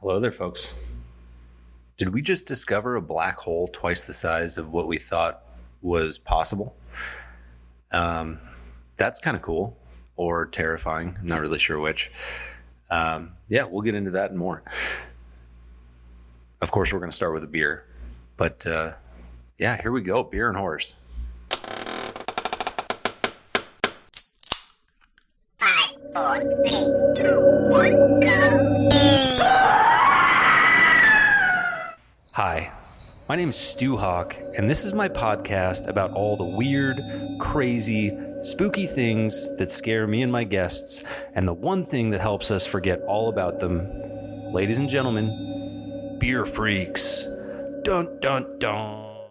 Hello there, folks. Did we just discover a black hole twice the size of what we thought was possible? That's kind of cool or terrifying. I'm not really sure which. Yeah, we'll get into that and more. Of course, we're going to start with a beer. But yeah, here we go. Beer and horse. 5, 4, 3, 2, 1, go! Hi, my name is Stu Hawk, and this is my podcast about all the weird, crazy, spooky things that scare me and my guests, and the one thing that helps us forget all about them. Ladies and gentlemen, beer freaks. Dun, dun, dun.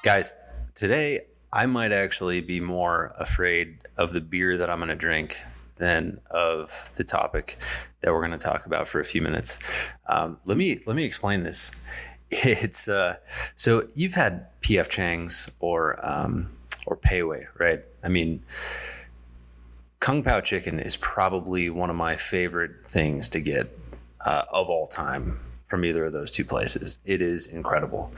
Guys, today I might actually be more afraid of the beer that I'm going to drink than of the topic that we're going to talk about for a few minutes. Let me explain this. It's so you've had PF Chang's or Pei Wei, right? I mean, Kung Pao chicken is probably one of my favorite things to get of all time from either of those two places. It is incredible.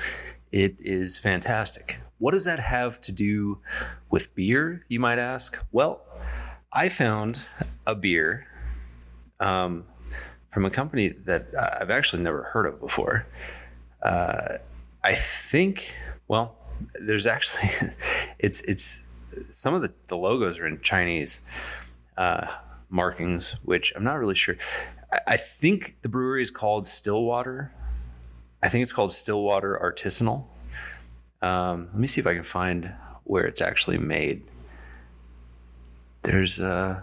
It is fantastic. What does that have to do with beer, you might ask? Well, I found a beer from a company that I've actually never heard of before. I think, well, there's actually, it's some of the logos are in Chinese markings, which I'm not really sure. I think the brewery is called Stillwater. I think it's called Stillwater Artisanal. Let me see if I can find where it's actually made. There's I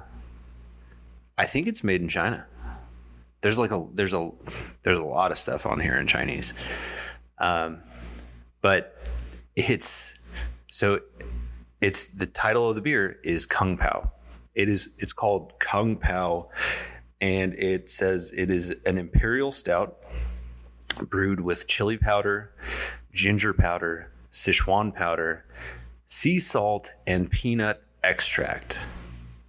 think it's made in China. There's a lot of stuff on here in Chinese. But it's the title of the beer is Kung Pao. It's called Kung Pao, and it says it is an imperial stout brewed with chili powder, ginger powder, Sichuan powder, sea salt, and peanut extract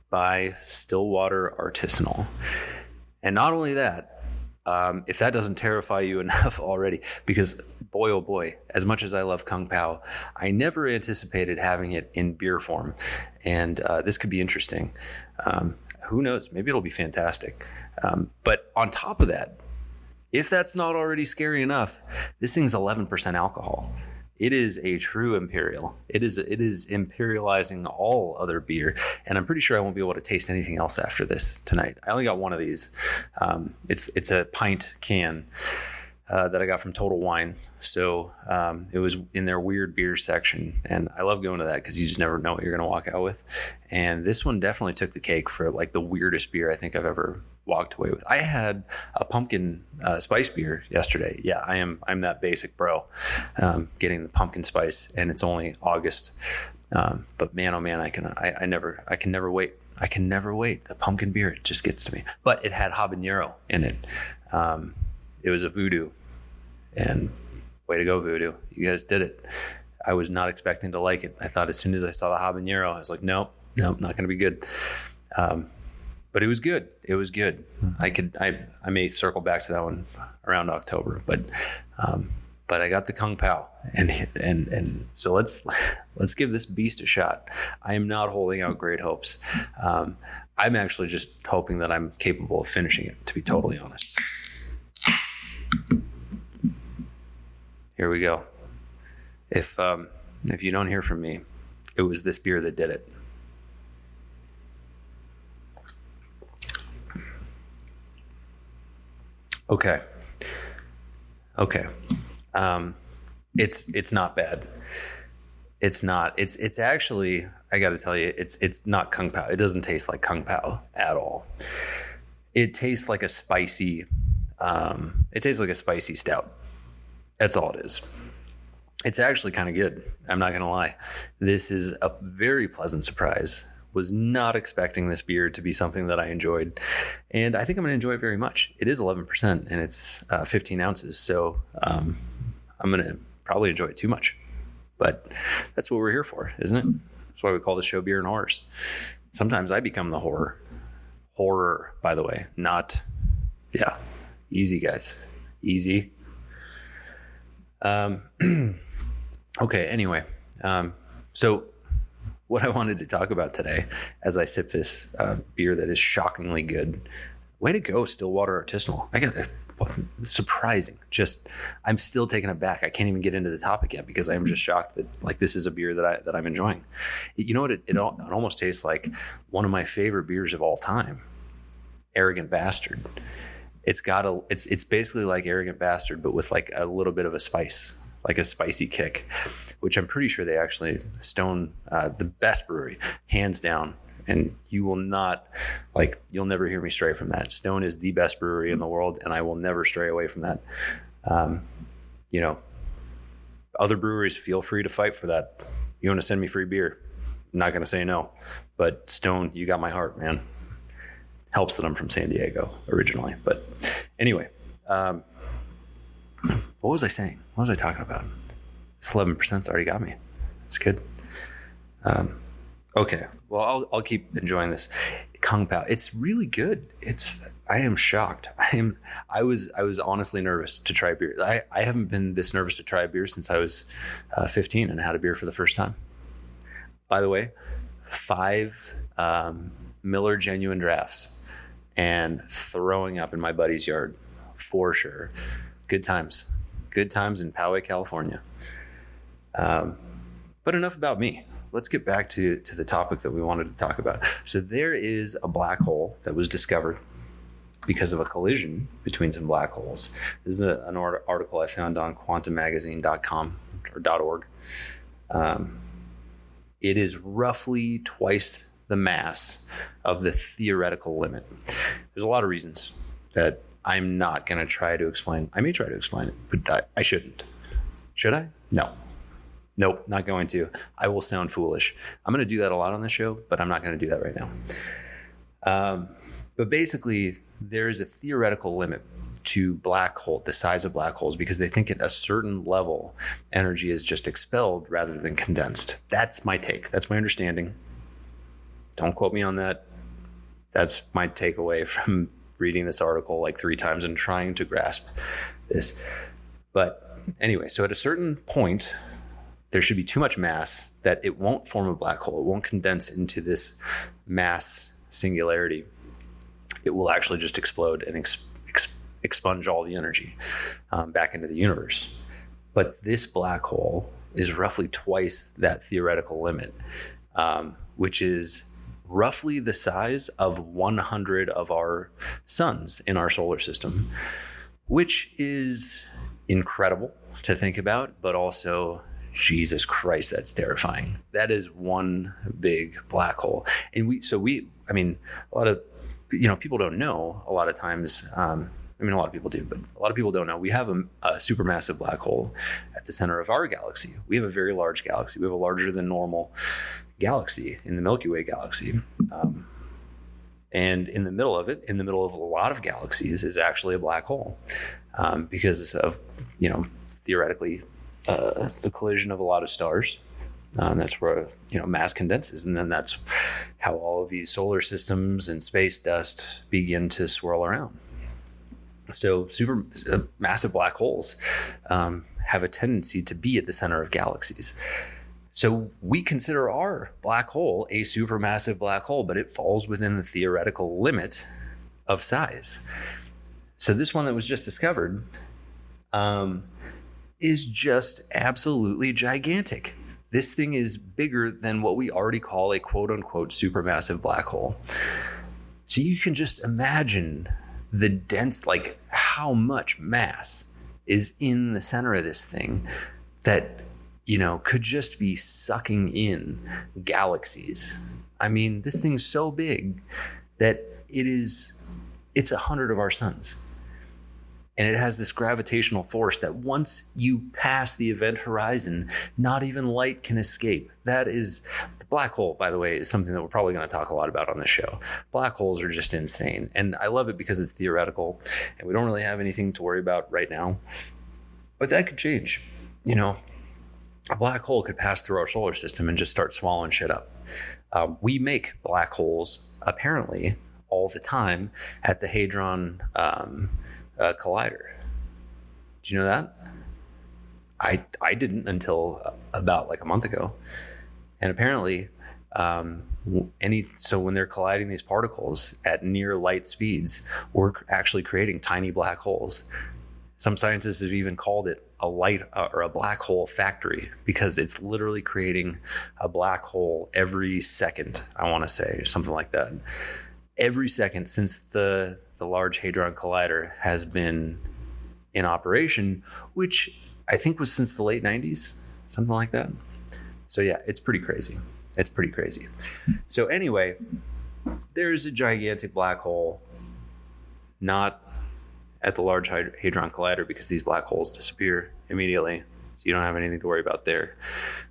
by Stillwater Artisanal. And not only that, if that doesn't terrify you enough already, because boy, oh boy, as much as I love Kung Pao, I never anticipated having it in beer form. And this could be interesting. Who knows? Maybe it'll be fantastic. But on top of that, if that's not already scary enough, this thing's 11% alcohol. It is a true imperial. It is imperializing all other beer, and I'm pretty sure I won't be able to taste anything else after this tonight. I only got one of these. It's a pint can that I got from Total Wine. So it was in their weird beer section, and I love going to that because you just never know what you're going to walk out with. And this one definitely took the cake for like the weirdest beer I think I've ever walked away with. I had a pumpkin spice beer yesterday. Yeah, I'm that basic bro, getting the pumpkin spice, and it's only August. But man, oh man, I can never wait. I can never wait. The pumpkin beer, it just gets to me. But it had habanero in it. It was a voodoo, and way to go, voodoo. You guys did it. I was not expecting to like it. I thought as soon as I saw the habanero, I was like, nope, not going to be good. But it was good. It was good. I may circle back to that one around October, but I got the Kung Pao, and so let's give this beast a shot. I am not holding out great hopes. I'm actually just hoping that I'm capable of finishing it, to be totally honest. Here we go. If you don't hear from me, it was this beer that did it. Okay. It's not bad. It's not. It's actually, I got to tell you, it's not Kung Pao. It doesn't taste like Kung Pao at all. It tastes like a spicy. It tastes like a spicy stout. That's all it is. It's actually kind of good. I'm not gonna lie. This is a very pleasant surprise. Was not expecting this beer to be something that I enjoyed, and I think I'm going to enjoy it very much. It is 11% and it's 15 ounces, so I'm going to probably enjoy it too much. But that's what we're here for, isn't it? That's why we call the show Beer and Horrors. Sometimes I become the horror. Horror, by the way, not, yeah, easy, guys, easy. Okay, anyway, so what I wanted to talk about today as I sip this beer that is shockingly good. Way to go, Stillwater Artisanal. I got surprising. Just, I'm still taken aback. I can't even get into the topic yet because I'm just shocked that like this is a beer that I'm enjoying. You know what? It almost tastes like one of my favorite beers of all time, Arrogant Bastard. It's basically like Arrogant Bastard, but with like a little bit of a spice, like a spicy kick, which I'm pretty sure they actually Stone, the best brewery, hands down. And you'll never hear me stray from that. Stone is the best brewery in the world, and I will never stray away from that. Other breweries, feel free to fight for that. You want to send me free beer? I'm not going to say no. But Stone, you got my heart, man. Helps that I'm from San Diego originally. But anyway, what was I saying? What was I talking about? This 11%'s already got me. It's good. Okay, well, I'll keep enjoying this Kung Pao. It's really good. I am shocked. I was honestly nervous to try beer. I haven't been this nervous to try a beer since I was 15 and had a beer for the first time. By the way, 5 Miller Genuine Drafts and throwing up in my buddy's yard for sure. Good times in Poway, California. But enough about me. Let's get back to the topic that we wanted to talk about. So there is a black hole that was discovered because of a collision between some black holes. This is an article I found on quantummagazine.com or .org. It is roughly twice the mass of the theoretical limit. There's a lot of reasons that I'm not going to try to explain. I may try to explain it, but I shouldn't. Should I? No. Nope, not going to. I will sound foolish. I'm going to do that a lot on this show, but I'm not going to do that right now. But basically, there is a theoretical limit to the size of black holes, because they think at a certain level, energy is just expelled rather than condensed. That's my take. That's my understanding. Don't quote me on that. That's my takeaway from reading this article like 3 times and trying to grasp this. But anyway, so at a certain point, there should be too much mass that it won't form a black hole. It won't condense into this mass singularity. It will actually just explode and expunge all the energy back into the universe. But this black hole is roughly twice that theoretical limit, which is roughly the size of 100 of our suns in our solar system, which is incredible to think about, but also, Jesus Christ, that's terrifying. That is one big black hole. And a lot of, people don't know a lot of times. A lot of people do, but a lot of people don't know. We have a supermassive black hole at the center of our galaxy. We have a very large galaxy. We have a larger than normal galaxy in the Milky Way galaxy. And in the middle of it, in the middle of a lot of galaxies, is actually a black hole because of, theoretically, the collision of a lot of stars. That's where mass condenses, and then that's how all of these solar systems and space dust begin to swirl around. So massive black holes have a tendency to be at the center of galaxies. So we consider our black hole a supermassive black hole, but it falls within the theoretical limit of size. So this one that was just discovered is just absolutely gigantic. This thing is bigger than what we already call a quote unquote supermassive black hole. So you can just imagine the dense, like how much mass is in the center of this thing that, could just be sucking in galaxies. This thing's so big that it's 100 of our suns. And it has this gravitational force that once you pass the event horizon, not even light can escape. That is, the black hole, by the way, is something that we're probably going to talk a lot about on this show. Black holes are just insane. And I love it because it's theoretical and we don't really have anything to worry about right now. But that could change. A black hole could pass through our solar system and just start swallowing shit up. We make black holes, apparently, all the time at the Hadron Collider. Do you know that? I didn't until about like a month ago. And apparently, so when they're colliding these particles at near light speeds, we're actually creating tiny black holes. Some scientists have even called it a light or a black hole factory, because it's literally creating a black hole every second, I want to say, something like that. Every second since the Large Hadron Collider has been in operation, which I think was since the late 90s, something like that. So yeah, it's pretty crazy. It's pretty crazy. So anyway, there's a gigantic black hole, not at the Large Hadron Collider, because these black holes disappear immediately. So you don't have anything to worry about there.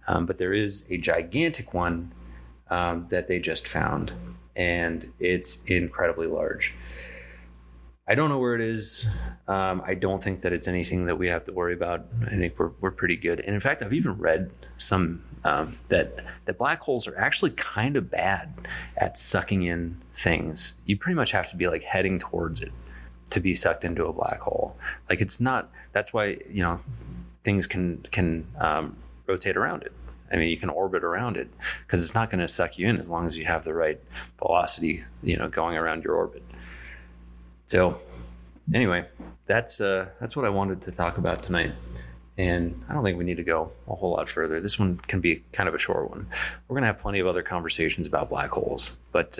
But there is a gigantic one that they just found, and it's incredibly large. I don't know where it is. I don't think that it's anything that we have to worry about. I think we're pretty good. And in fact, I've even read some that black holes are actually kind of bad at sucking in things. You pretty much have to be like heading towards it to be sucked into a black hole. Like, it's not. That's why, you know, things can rotate around it. I mean, you can orbit around it, because it's not going to suck you in as long as you have the right velocity, you know, going around your orbit. So anyway, that's what I wanted to talk about tonight. And I don't think we need to go a whole lot further. This one can be kind of a short one. We're going to have plenty of other conversations about black holes. But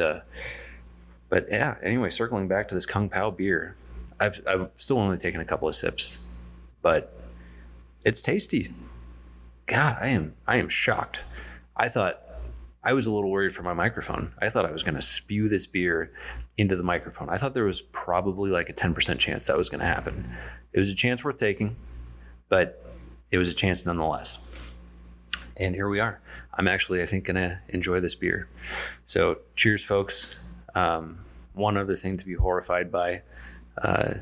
yeah, anyway, circling back to this Kung Pao beer, I've still only taken a couple of sips, but it's tasty. God, I am shocked. I was a little worried for my microphone. I thought I was going to spew this beer into the microphone. I thought there was probably like a 10% chance that was going to happen. It was a chance worth taking, but it was a chance nonetheless. And here we are. I'm actually, I think, going to enjoy this beer. So cheers, folks. One other thing to be horrified by, a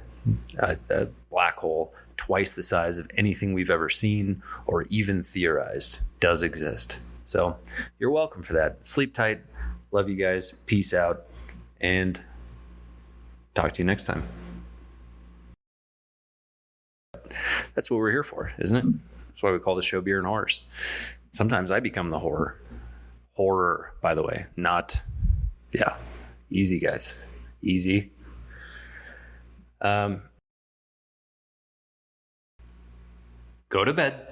black hole twice the size of anything we've ever seen or even theorized does exist. So you're welcome for that. Sleep tight. Love you guys. Peace out. And talk to you next time. That's what we're here for, isn't it? That's why we call the show Beer and Horrors. Sometimes I become the horror. Horror, by the way. Not, yeah. Easy, guys. Easy. Go to bed.